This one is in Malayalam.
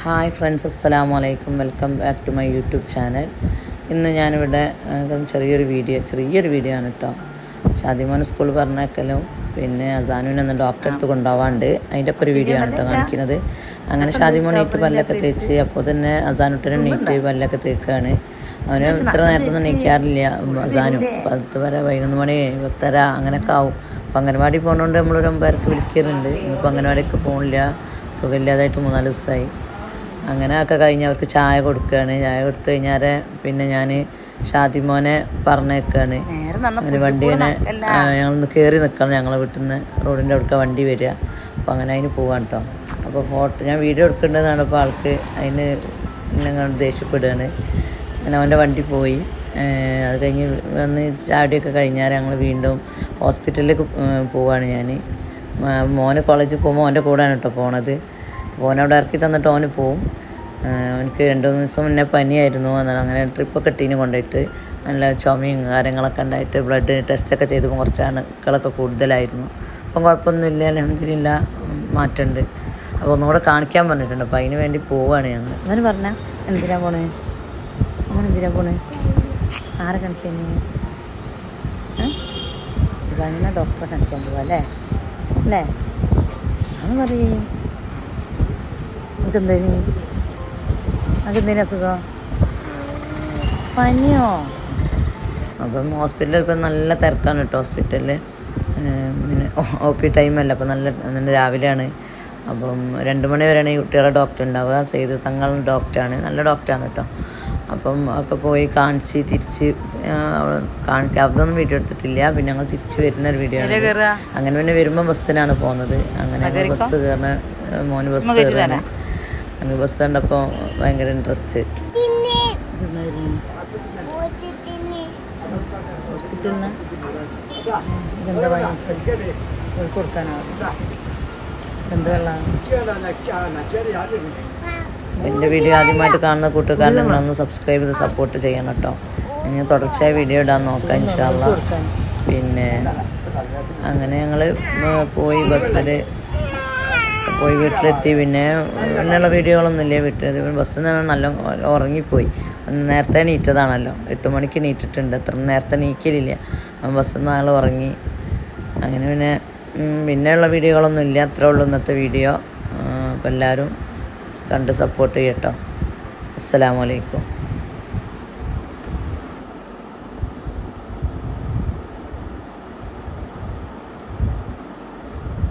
ഹായ് ഫ്രണ്ട്സ്, അസ്സലാമു അലൈക്കും. Welcome back to my YouTube channel. ഇന്ന് ഞാനിവിടെ ചെറിയൊരു വീഡിയോ ആണ് കേട്ടോ. ഷാദിമോനെ സ്കൂളിൽ പറഞ്ഞേക്കലും പിന്നെ അസാനുവിനെ ഒന്ന് ഡോക്ടറെ അടുത്ത് കൊണ്ടുപോകാണ്ട് അതിൻ്റെ ഒക്കെ ഒരു വീഡിയോ ആണ് കേട്ടോ കാണിക്കുന്നത്. അങ്ങനെ ഷാദിമോൻ നീറ്റ് പല്ലൊക്കെ തേച്ച് അപ്പോൾ തന്നെ അസാനുട്ടനും നീറ്റ് പല്ലൊക്കെ തേക്കുകയാണ്. അവന് ഇത്ര നേരത്തൊന്നും നീക്കാറില്ല അസാനും. 10 വരെ 11 മണി 10:30 അങ്ങനെയൊക്കെ ആവും. അപ്പോൾ അംഗനവാടി പോകുന്നതുകൊണ്ട് നമ്മളൊരു 9:30 വിളിക്കാറുണ്ട്. ഇപ്പോൾ അംഗനവാടിയൊക്കെ പോകണില്ല, സുഖമില്ലാതായിട്ട് 3-4 ദിവസമായി. അങ്ങനെ ഒക്കെ കഴിഞ്ഞ് അവർക്ക് ചായ കൊടുക്കുകയാണ്. ചായ കൊടുത്തു കഴിഞ്ഞാൽ പിന്നെ ഞാൻ ഷാദിമോനെ പറഞ്ഞേക്കാണ്. അങ്ങനെ വണ്ടി ഇങ്ങനെ ഞങ്ങളൊന്ന് കയറി നിൽക്കണം, ഞങ്ങളെ വീട്ടിൽ നിന്ന് റോഡിൻ്റെ അടുക്ക വണ്ടി വരിക. അപ്പോൾ അങ്ങനെ അതിന് പോവാൻ കേട്ടോ. അപ്പോൾ ഞാൻ വീഡിയോ എടുക്കേണ്ടതെന്നാണ്. അപ്പോൾ ആൾക്ക് അതിന് ഞങ്ങൾ ദേഷ്യപ്പെടുകയാണ്. അങ്ങനെ അവൻ്റെ വണ്ടി പോയി. അത് കഴിഞ്ഞ് വന്ന് ചാടിയൊക്കെ കഴിഞ്ഞാൽ ഞങ്ങൾ വീണ്ടും ഹോസ്പിറ്റലിലേക്ക് പോവുകയാണ്. ഞാൻ മോന് കോളേജിൽ പോകുമ്പോൾ അവൻ്റെ കൂടെയാണ് കേട്ടോ പോണത്. ഓനവിടെ ഇറക്കി തന്നിട്ട് ഓന് പോവും. എനിക്ക് 2-3 ദിവസം മുന്നേ പനിയായിരുന്നു. എന്നാൽ അങ്ങനെ ട്രിപ്പൊക്കെ ഇട്ടീന് കൊണ്ടുപോയിട്ട് നല്ല ചുമയും കാര്യങ്ങളൊക്കെ ഉണ്ടായിട്ട് ബ്ലഡ് ടെസ്റ്റൊക്കെ ചെയ്തപ്പോൾ കുറച്ച് അണുക്കളൊക്കെ കൂടുതലായിരുന്നു. അപ്പം കുഴപ്പമൊന്നുമില്ല, അൽഹംദുലില്ലാ മാറ്റമുണ്ട്. അപ്പോൾ ഒന്നുകൂടെ കാണിക്കാൻ പറഞ്ഞിട്ടുണ്ട്. അപ്പോൾ അതിന് വേണ്ടി പോവുകയാണ് ഞങ്ങൾ. അങ്ങനെ പറഞ്ഞാൽ എന്തിനാ പോണേ? അങ്ങനെ എന്തിനാ പോണേ? ആരെ കാണിക്കാൻ? അങ്ങനെ ഡോക്ടറെ കാണിക്കാൻ പോവാ അല്ലേ? അത് പറയേ. അതെന്തേലും അസുഖം? പനിയോ? അപ്പം ഹോസ്പിറ്റലിൽ ഇപ്പം നല്ല തിരക്കാണ് കേട്ടോ ഹോസ്പിറ്റലിൽ. പിന്നെ OP ടൈമല്ല, അപ്പം നല്ല രാവിലെയാണ്. അപ്പം 2 മണി വരെയാണ് ഈ കുട്ടികളെ ഡോക്ടർ ഉണ്ടാവുക. സെയ്ത് തങ്ങൾ ഡോക്ടറാണ്, നല്ല ഡോക്ടറാണ് കേട്ടോ. അപ്പം ഒക്കെ പോയി കാണിച്ച് തിരിച്ച് അതൊന്നും വീഡിയോ എടുത്തിട്ടില്ല. പിന്നെ ഞങ്ങൾ തിരിച്ച് വരുന്നൊരു വീഡിയോ ആണ്. അങ്ങനെ പിന്നെ വരുമ്പോൾ ബസ്സിനാണ് പോകുന്നത്. അങ്ങനെ ബസ് കയറുന്ന മോന് ബസ് കയറുകയാണ്. അങ്ങനെ ബസ് കണ്ടപ്പോൾ ഭയങ്കര ഇൻട്രസ്റ്റ്. എൻ്റെ വീഡിയോ ആദ്യമായിട്ട് കാണുന്ന കൂട്ടുകാരൻ നിങ്ങളൊന്ന് സബ്സ്ക്രൈബ് ചെയ്ത് സപ്പോർട്ട് ചെയ്യണം കേട്ടോ. ഇനി തുടർച്ചയായി വീഡിയോ ഇടാൻ നോക്കാം ഇൻഷാ അള്ളാ. പിന്നെ അങ്ങനെ ഞങ്ങൾ ബസ്സിൽ പോയി വീട്ടിലെത്തി. പിന്നെയുള്ള വീഡിയോകളൊന്നുമില്ല. ബസ്സിൽ നിന്ന് നല്ല ഉറങ്ങിപ്പോയി. നേരത്തെ നീറ്റതാണല്ലോ, 8 മണിക്ക് നീറ്റിട്ടുണ്ട്. അത്ര നേരത്തെ നീക്കലില്ല. ബസ്സിൽ നിന്ന് ആൾ ഉറങ്ങി. അങ്ങനെ പിന്നെയുള്ള വീഡിയോകളൊന്നുമില്ല. അത്രേ ഉള്ളൂ ഇന്നത്തെ വീഡിയോ. അപ്പോൾ എല്ലാവരും കണ്ട് സപ്പോർട്ട് ചെയ്യട്ടോ. അസ്സലാമു അലൈക്കും.